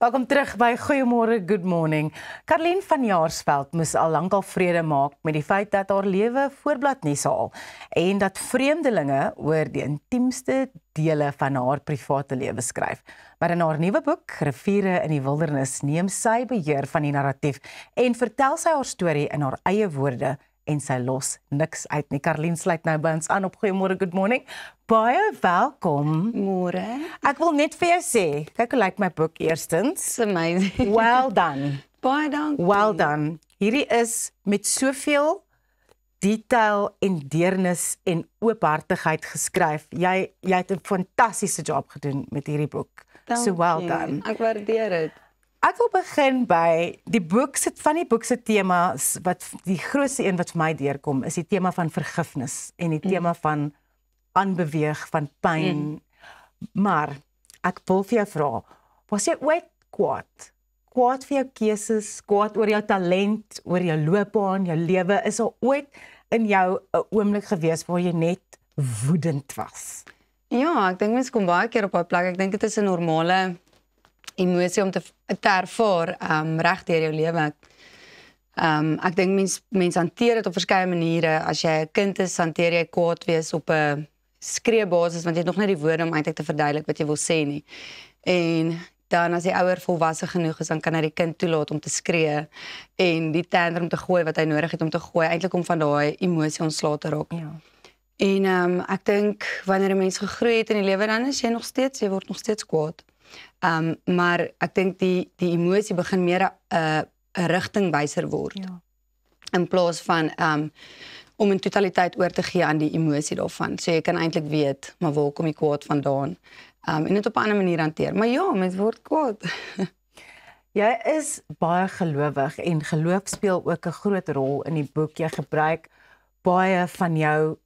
Welkom terug by Goeiemôre, Good Morning. Karlien van Jaarsveld moes al lankal vrede maak met die feit dat haar lewe voorblad nuus haal en dat vreemdelinge oor die intiemste dele van haar private lewe skryf. Maar in haar nuwe boek, Riviere in die Wildernis, neem sy beheer van die narratief en vertel sy haar storie in haar eie woorde en sy los niks uit nie. Karlien sluit nou by ons aan op Goeiemôre, Good Morning. Baie welkom. Môre. Ek wil net vir jou sê, kyk hoe lyk my boek eerstens. It's amazing. Well done. Baie dankie. Well done. Hierdie is met soveel detail en deernis en oophartigheid geskryf. Jy het 'n fantastiese job gedoen met hierdie boek. So well done. Ek waardeer dit. Ek wil begin by die boek van die boek se temas wat die grootste een wat vir my deurkom is die tema van vergifnis en die tema van aanbeweeg van pyn. Maar ek wil vir jou vra, was jy ooit kwaad? Kwaad vir jou keuses, kwaad oor jou talent, oor jou loopbaan, jou lewe? Is daar ooit in jou 'n oomblik gewees waar jy net woedend was? Ja, ek dink mens kom baie keer op 'n plek. Ek dink dit is 'n normale emosie om te ervaar reg deur jou lewe. Ek dink mens hanteer dit op verskeie maniere. As jy 'n kind is, hanteer jy kwaad wees op 'n skreeubasis want jy het nog net die woorde om eintlik te verduidelik wat jy wil sê nie. En dan as die ouer volwasse genoeg is, dan kan hy die kind toelaat om te skree en die tantrum te gooi wat hy nodig het om te gooi, eintlik om van daai emosie ontslae te raak. Ja. En ek dink wanneer 'n mens gegroei het in die lewe, dan is jy word nog steeds kwaad. Maar ek dink die emosie begin meer 'n rigtingwyser word. Ja. In plaas van om in totaliteit oor te gee aan die emosie daarvan. So jy kan eintlik weet, maar waar kom die kwaad vandaan? En dit op 'n ander manier hanteer. Maar ja, mens word kwaad. Jy is baie gelowig en geloof speel ook 'n groot rol in die boek. Jy gebruik baie van jou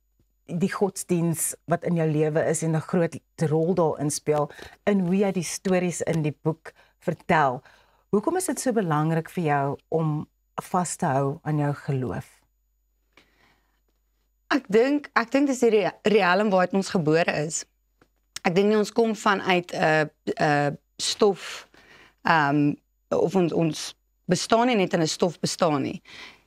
die godsdiens wat in jou lewe is en 'n groot rol daarin speel in hoe jy die stories in die boek vertel. Hoekom is dit so belangrik vir jou om vas te hou aan jou geloof? Ek dink dis die riekelm waaruit ons gebore is. Ek dink nie ons kom vanuit 'n stof of ons bestaan nie net in 'n stof bestaan nie.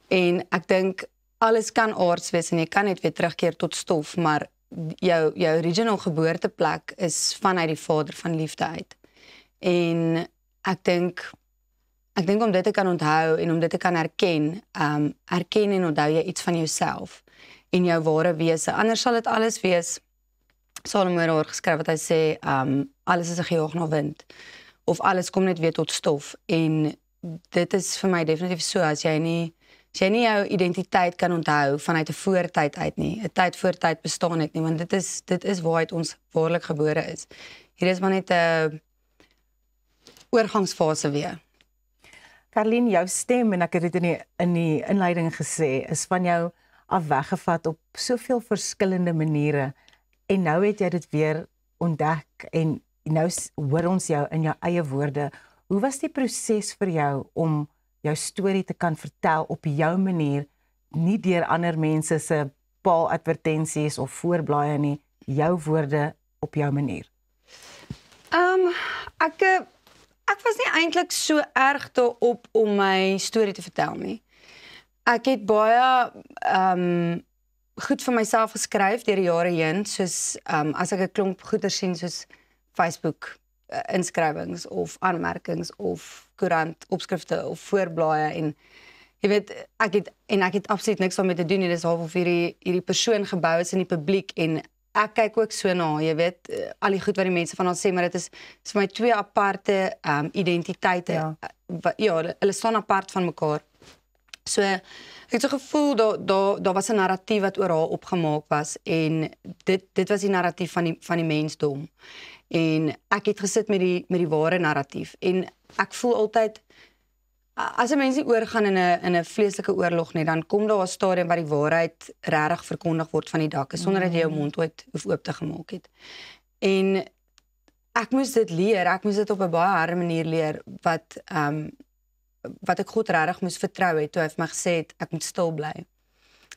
En ek dink alles kan aards wees en jy kan net weer terugkeer tot stof, maar jou original geboorteplek is vanuit die Vader van liefde uit. En ek dink om dit te kan onthou en om dit te kan erken en onthou jy iets van jouself en jou ware wese. Anders sal dit alles wees, Salomo het daar geskryf wat hy sê, alles is 'n gejaag na wind, of alles kom net weer tot stof. En dit is vir my definitief so, as jy nie jou identiteit kan onthou vanuit 'n voortyd uit nie, 'n tyd voor tyd bestaan het nie, want dit is waaruit ons waarlik gebore is. Hier is maar net 'n oorgangsfase weer. Karlien, jou stem, en ek het dit in die inleiding gesê, is van jou af weggevat op soveel verskillende maniere. En nou het jy dit weer ontdek en nou hoor ons jou in jou eie woorde. Hoe was die proses vir jou om jou storie te kan vertel op jou manier, nie deur ander mense se paaladvertensies of voorblaaie nie, jou woorde op jou manier? Ek was nie eintlik so erg daarop om my storie te vertel nie. Ek het baie goed vir myself geskryf deur die jare heen, soos as ek 'n klomp goeie sien soos Facebook inskrywings of aanmerkings of koerant opskrifte of voorblaaie en jy weet ek het absoluut niks daarmee te doen nie. Dis half of hierdie persoon gebou is in die publiek en ek kyk ook so na, jy weet, al die goed wat die mense van ons sê, maar dit is vir my twee aparte identiteite. Ja, hulle staan apart van mekaar. So ek het so gevoel daar was 'n narratief wat oor haar opgemaak was en dit was die narratief van die mensdom. En ek het gesit met die ware narratief en ek voel altyd as 'n mens nie oorgaan in 'n vleeslike oorlog nie, dan kom daar 'n stadium waar die waarheid regtig verkondig word van die dakke sonder dat jy jou mond ooit hoef oop te gemaak het. En ek moes dit leer, ek moes dit op 'n baie harde manier leer wat ek God regtig moes vertrou het toe hy vir my gesê het ek moet stil bly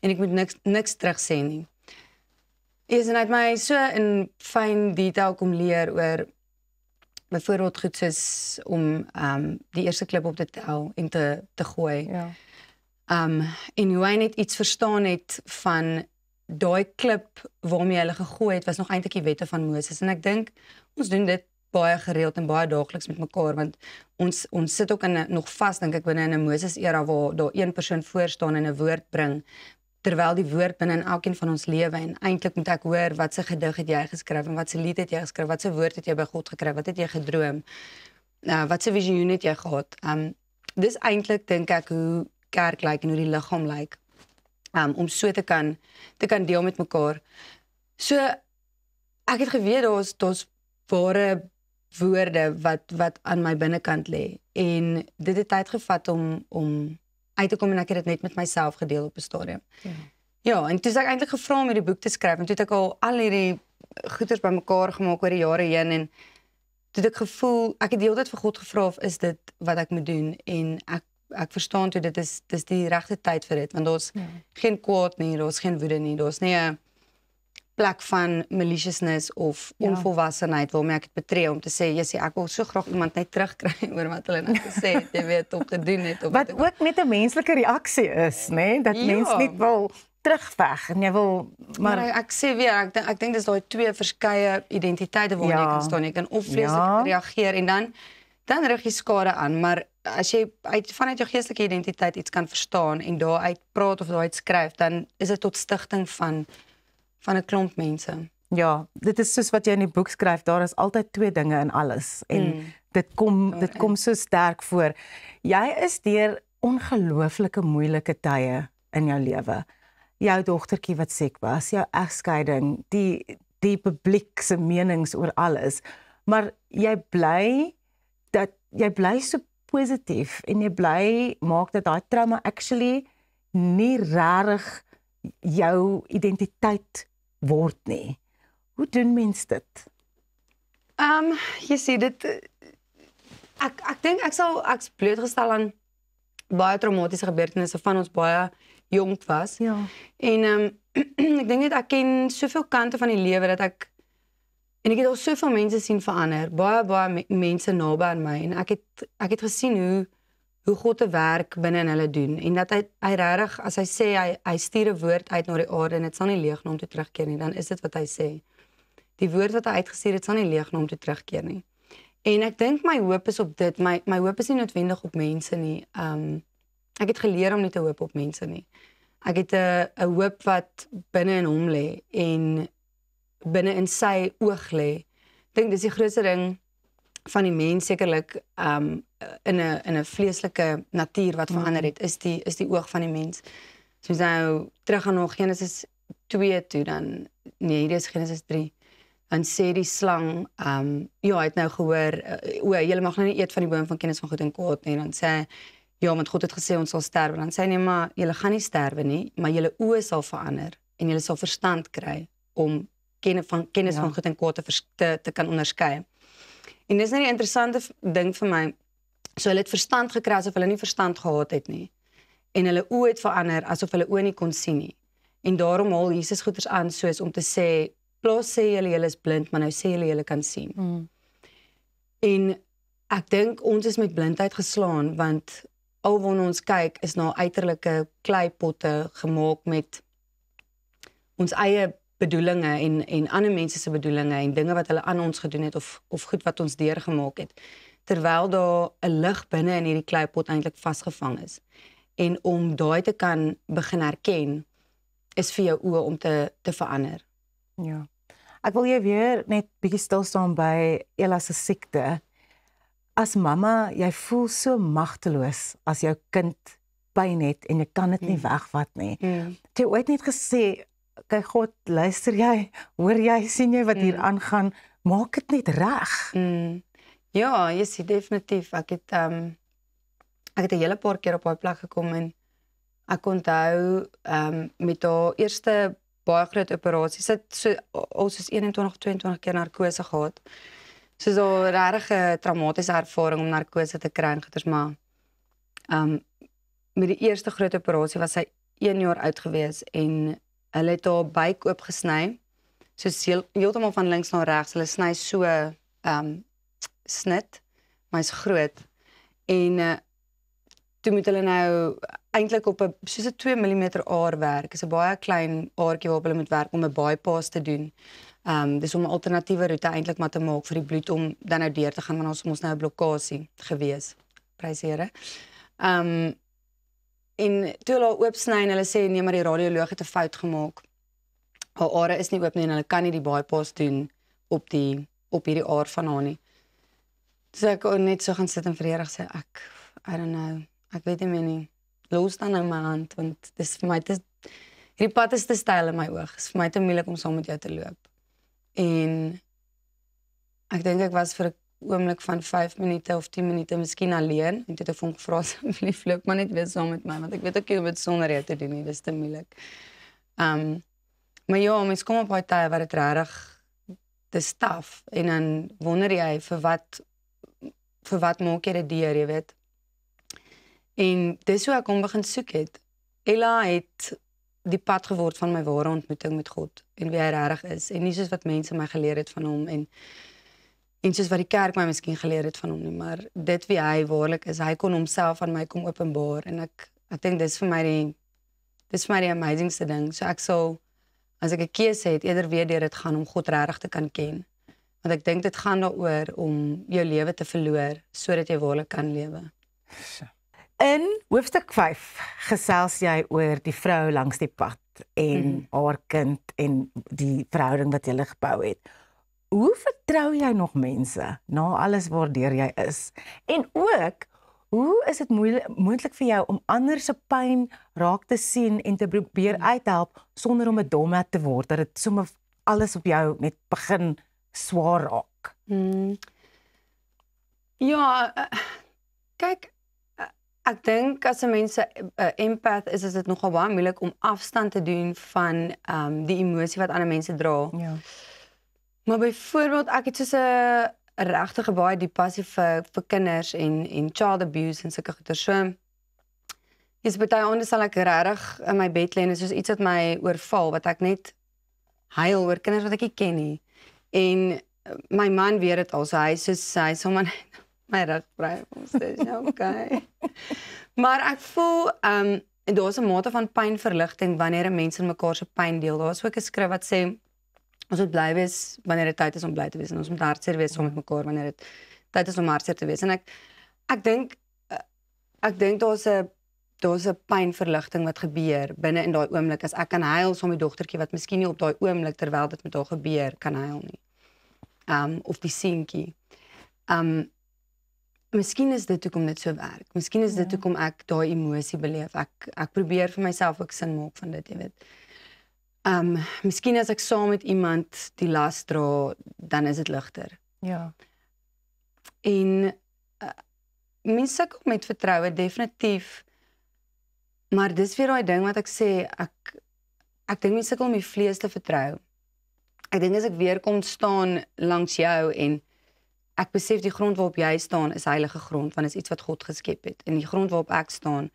en ek moet niks terug sê nie. En hy het my so in fyn detail kom leer oor byvoorbeeld goed soos om die eerste klip op te tel en te gooi. Ja. En hoe hy net iets verstaan het van daai klip waarmee hulle gegooi het, was nog eintlik die wette van Moses. En ek dink, ons doen dit baie gereeld en baie daagliks met mekaar, want ons sit ook nog vas, dink ek, binne in 'n Moses-era waar daar een persoon voor staan en 'n woord bring, terwyl die woord binne in elkeen van ons lewe, en eintlik moet ek hoor, wat se gedig het jy geskryf, en wat se lied het jy geskryf, wat se woord het jy by God gekry, wat het jy gedroom, wat se visioen het jy gehad. Dis eintlik, dink ek, hoe kerk lyk en hoe die liggaam lyk, om so te kan deel met mekaar. So, ek het geweet, daar's ware woorde wat aan my binnekant lê, en dit het tyd gevat om uit te kom, en ek het dit net met myself gedeel op 'n stadium. Ja, en toe is ek eintlik gevra om hierdie boek te skryf, en toe het ek al hierdie goeders bymekaar gemaak oor die jare heen, en toe het ek gevoel, ek het die hele tyd vir God gevra of is dit wat ek moet doen, en ek verstaan toe dis die regte tyd vir dit, want daar's geen kwaad nie, daar's geen woede nie, daar's nie 'n plek van maliciousness of onvolwassenheid waarmee ek het betree om te sê, jy sê, ek wil so graag iemand net terugkry oor wat hulle nou gesê het, jy weet, of gedoen het. Of wat ook net 'n menslike reaksie is, né? Dat mens net wil terugveg en jy wil maar ek sê weer, ek dink dis daai twee verskeie identiteite waarna jy kan staan. Jy kan of vreeslik reageer en dan rig jy skade aan, maar as jy vanuit jou geestelike identiteit iets kan verstaan en daaruit praat of daaruit skryf, dan is dit tot stigting van 'n klomp mense. Ja, dit is soos wat jy in die boek skryf, daar is altyd twee dinge in alles en dit kom so sterk voor. Jy is deur ongelooflike moeilike tye in jou lewe. Jou dogtertjie wat siek was, jou egskeiding, die publiek se menings oor alles, maar jy bly so positief en jy bly maak dat daai trauma actually nie regtig jou identiteit word nie. Hoe doen mens dit? Jy sê dit, ek dink ek's blootgestel aan baie traumatiese gebeurtenisse van ons baie jonk was. Ja. En ek dink net ek ken soveel kante van die lewe dat ek het al soveel mense sien verander, baie mense naby aan my, en ek het gesien hoe God te werk binne in hulle doen, en dat hy regtig, as hy sê, hy stuur 'n woord uit na die aarde, en dit sal nie leeg na hom toe terugkeer nie, dan is dit wat hy sê. Die woord wat hy uitgestuur het, sal nie leeg na hom toe terugkeer nie. En ek dink my hoop is op dit, my hoop is nie noodwendig op mense nie. Ek het geleer om nie te hoop op mense nie. Ek het 'n hoop wat binne in hom lê, en binne in sy oog lê. Ek dink dis die grootste ding van die mens sekerlik in 'n vleeslike natuur wat verander het, is die oog van die mens. So nou terug aan nog Genesis 2 toe, dan nee, dit is Genesis 3. Dan sê die slang, hy het nou gehoor, julle mag nou nie eet van die boom van kennis van goed en kwaad nie. Dan sê hy, ja, want God het gesê ons sal sterwe. Dan sê hy, nee, maar julle gaan nie sterwe nie, maar julle oë sal verander en julle sal verstand kry om kennis van goed en kwaad te kan onderskei. En dis net die interessante ding vir my, so hulle het verstand gekry asof hulle nie verstand gehad het nie. En hulle oë het verander asof hulle oë nie kon sien nie. En daarom haal Jesus goeders aan soos om te sê, plaas sê julle is blind, maar nou sê julle kan sien. En ek dink ons is met blindheid geslaan, want alwaar ons kyk is na uiterlike kleipotte gemaak met ons eie bedoelinge en ander mense se bedoelinge en dinge wat hulle aan ons gedoen het of goed wat ons deurgemaak het, terwyl daar 'n lig binne in hierdie kleipot eintlik vasgevang is. En om daai te kan begin herken, is vir jou oë om te verander. Ja. Ek wil jy weer net bietjie stil staan by Ella se siekte. As mamma, jy voel so magteloos as jou kind pyn het en jy kan dit nie wegvat nie. Het jy ooit net gesê, kyk God, luister jy, hoor jy, sien jy wat hier aangaan, maak dit net reg. Ja, jy sien definitief. Ek het 'n hele paar keer op daai plek gekom en ek onthou met haar eerste baie groot operasie, sy het soos 21 of 22 keer narkose gehad. So so regtig 'n traumatiese ervaring om narkose te kry, maar met die eerste groot operasie was sy 1 jaar oud gewees en hulle het haar buik oopgesny, soos heeltemal van links na regs. Hulle sny so snit, maar hy's groot. En toe moet hulle nou eintlik op 'n soos 'n 2 mm aar werk. Is 'n baie klein aartjie waarop hulle moet werk om 'n bypass te doen. Dis om 'n alternatiewe roete eintlik maar te maak vir die bloed om dan nou deur te gaan, want ons mos nou 'n blokkasie gewees. Prys Here. En toe hulle oop sny en hulle sê nee, maar die radioloog het 'n fout gemaak. Haar are is nie oop nie en hulle kan nie die bypass doen op hierdie aar van haar nie. So ek net so gaan sit en vredig sê I don't know. Ek weet nie meer nie. Los dan nou my hand want dis vir my hierdie pad is te styl in my oog. Dit is vir my te moeilik om saam met jou te loop. En ek dink ek was vir 'n oomblik van 5 minute of 10 minute miskien alleen en toe het ek vir hom gevra asseblief loop maar net weer saam met my want ek weet ook nie hoe om dit sonder jou te doen nie. Dis te moeilik. Maar ja, mens kom op baie tye waar dit regtig dis taaf en dan wonder jy vir wat maak jy dit deur, jy weet. En dis hoe ek hom begin soek het. Ella het die pad geword van my ware ontmoeting met God en wie hy regtig is en nie soos wat mense my geleer het van hom en soos wat die kerk my miskien geleer het van hom nie, maar dit wie hy waarlik is, hy kon homself aan my kom openbaar en ek dink dis vir my die amazingste ding. So ek sal as ek 'n keuse het eerder weer deur dit gaan om God regtig te kan ken. Want ek dink dit gaan daaroor om jou lewe te verloor sodat jy waarlik kan lewe. In hoofstuk 5 gesels jy oor die vrou langs die pad en haar kind en die verhouding wat jy gebou het. Hoe vertrou jy nog mense na alles waardeur jy is? En ook, hoe is dit moontlik vir jou om ander se pyn raak te sien en te probeer uithelp sonder om 'n dommer te word, dat dit sommer alles op jou net begin swaar raak? Ja, kyk, ek dink as 'n mens 'n empath is dit nogal baie moeilik om afstand te doen van die emosie wat ander mense dra. Ja. Maar byvoorbeeld ek het soos 'n regtig baie diep passie vir kinders en child abuse en sulke goeie. So is baie aande sal ek regtig in my bed lê en soos iets wat my oorval wat ek net huil oor kinders wat ek nie ken nie. En my man weet dit al, so hy sommer my rug vry om sê, okay. Maar ek voel en daar's 'n mate van pynverligting wanneer 'n mens in mekaar se pyn deel. Daar's ook 'n skrif wat sê ons moet bly wees wanneer dit tyd is om bly te wees en ons moet hartseer wees saam met mekaar wanneer dit tyd is om hartseer te wees. En ek dink daar's 'n pynverligting wat gebeur binne in daai oomblik as ek kan huil saam met my dogtertjie wat miskien nie op daai oomblik terwyl dit met haar gebeur kan huil nie. Of die seentjie. Miskien is dit hoekom dit so werk. Miskien is dit hoekom ek daai emosie beleef. Ek probeer vir myself ook sin maak van dit, jy weet. Miskien as ek saam met iemand die las dra, dan is dit ligter. Ja. En mense sukkel met vertroue definitief. Maar dis weer daai ding wat ek sê, ek dink mense sukkel om die vlees te vertrou. Ek dink as ek weer kom staan langs jou en ek besef die grond waarop jy staan is heilige grond, want is iets wat God geskep het. En die grond waarop ek staan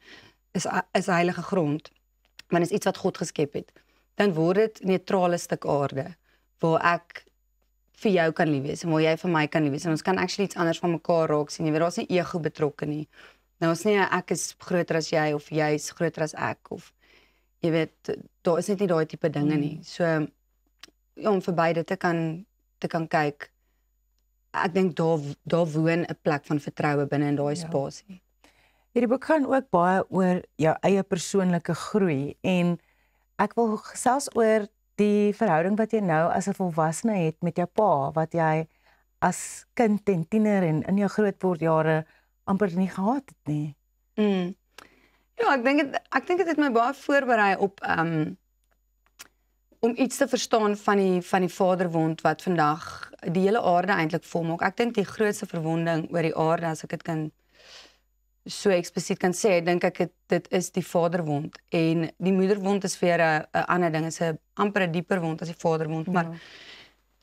is heilige grond, want is iets wat God geskep het. Dan word dit 'n neutrale stuk aarde waar ek vir jou kan lief wees en waar jy vir my kan lief wees en ons kan actually iets anders van mekaar raak sien. Jy weet, daar's nie ego betrokke nie. Nou is nie ek is groter as jy of jy is groter as ek of jy weet, daar is net nie daai tipe dinge nie. So ja, om vir beide te kan kyk. Ek dink daar woon 'n plek van vertroue binne in daai spasie. Hierdie boek gaan ook baie oor jou eie persoonlike groei en ek wil gesels oor die verhouding wat jy nou as 'n volwassene het met jou pa, wat jy as kind en tiener en in jou grootwordjare amper nie gehad het nie. Ja, ek dink dit het my baie voorberei op om iets te verstaan van die vaderwond wat vandag die hele aarde eintlik vorm. Ek dink die grootste verwonding oor die aarde, as ek dit kan so eksplisiet kan sê, dink ek dit is die vaderwond. En die moederwond is weer 'n ander ding, is 'n amper 'n dieper wond as die vaderwond, maar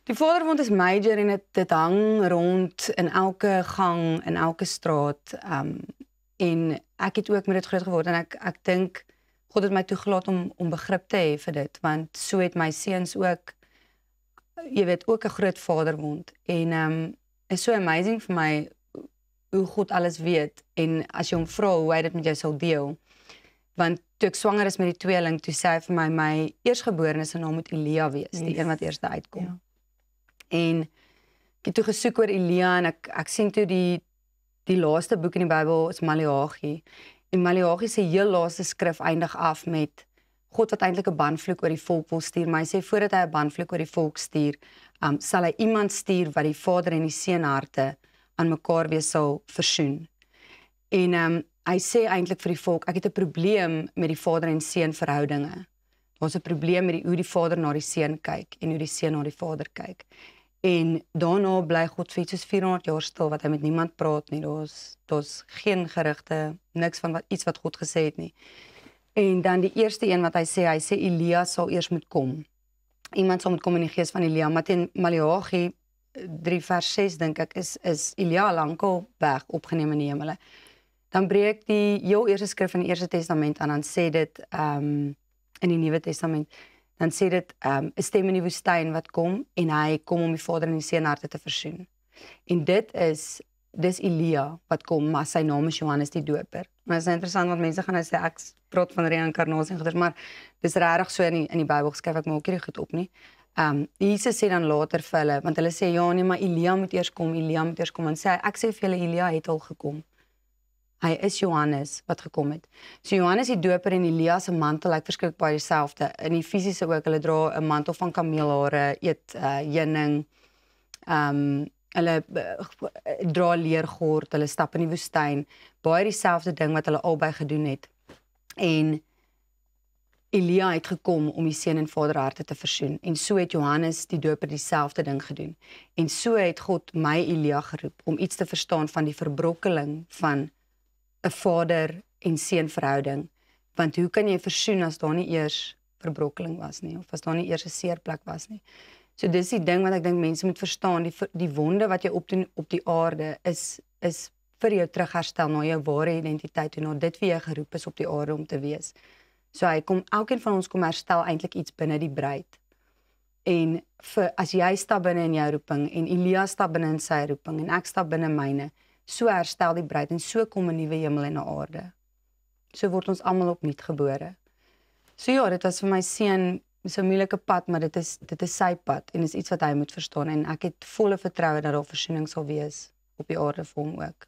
die vaderwond is major en dit hang rond in elke gang, in elke straat. En ek het ook met dit groot geword en ek dink God het my toegelaat om begrip te hê vir dit, want so het my seuns ook, jy weet, ook 'n groot vaderwond. En is so amazing vir my hoe God alles weet en as jy hom vra hoe hy dit met jou sal deel. Want toe ek swanger is met die tweeling, toe sê hy vir my eersgeborene se naam moet Elia wees, die een wat eerste uitkom. Ja. En ek het toe gesoek oor Elia en ek sien toe die laaste boek in die Bybel is Maleagi. En Maleagi se heel laaste skrif eindig af met God wat eintlik 'n banvloek oor die volk wil stuur, maar hy sê voordat hy 'n banvloek oor die volk stuur, sal hy iemand stuur wat die Vader en die Seun harte aan mekaar weer sal versoen. En hy sê eintlik vir die volk, ek het 'n probleem met die Vader en Seun verhoudinge. Daar's 'n probleem met hoe die Vader na die Seun kyk en hoe die Seun na die Vader kyk. En daarna bly God vir iets soos 400 jaar stil wat hy met niemand praat nie. Daar's geen gerugte, niks van iets wat God gesê het nie. En dan die eerste een wat hy sê Elia sal eers moet kom. Iemand sal moet kom in die gees van Elia, maar teen Maleagi 3 vers 6 dink ek is Elia lankal weg opgeneem in die hemele. Dan breek die heel eerste skrif in die Eerste Testament aan, dan sê dit in die Nuwe Testament, dan sê dit 'n stem in die woestyn wat kom en hy kom om die Vader en die Seun harte te versoen. En dis Elia wat kom, maar sy naam is Johannes die Doper. Maar dit is interessant want mense gaan nou sê ek praat van reïnkarnasie en goeders, maar dis regtig so in die Bybel geskryf, ek maak nie goed op nie. Jesus sê dan later vir hulle, want hulle sê ja nee, maar Elia moet eers kom, en sê ek sê vir julle Elia het al gekom. Hy is Johannes wat gekom het. So Johannes die Doper en Elia se mantel lyk verskriklik baie dieselfde. In die fisiese ook, hulle dra 'n mantel van kameelhare, eet heuning. Hulle dra leergord, hulle stap in die woestyn. Baie dieselfde ding wat hulle albei gedoen het. En Elia het gekom om die Seun en Vader harte te versoen. En so het Johannes die Doper dieselfde ding gedoen. En so het God my Elia geroep om iets te verstaan van die verbrokkeling van 'n vader en seun verhouding, want hoe kan jy versoen as daar nie eers verbrokkeling was nie, of as daar nie eers 'n seerplek was nie. So dis die ding wat ek dink mense moet verstaan, die wonde wat jy opdoen op die aarde is vir jou terugherstel na jou ware identiteit en na dit wie jy geroep is op die aarde om te wees. So elkeen van ons kom herstel eintlik iets binne die bruid. En as jy stap binne in jou roeping en Elia stap binne in sy roeping en ek stap binne myne, so herstel die bruid en so kom 'n nuwe hemel en 'n aarde. So word ons almal opnuut gebore. So ja, dit was vir my seun so 'n moeilike pad, maar dit is sy pad en is iets wat hy moet verstaan en ek het volle vertroue dat daar versoening sal wees op die aarde vir hom ook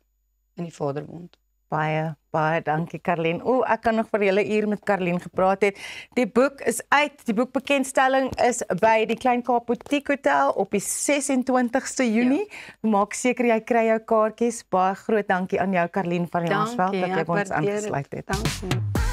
in die Vaderbond. Baie dankie Karlien. Ek kan nog vir julle uur met Karlien gepraat het. Die boek is uit. Die boekbekendstelling is by die Klein Kaap Boutique Hotel op die 26ste Junie. Ja. Maak seker jy kry jou kaartjies. Baie groot dankie aan jou Karlien van Jaarsveld dat jy ons aangesluit het. Dankie.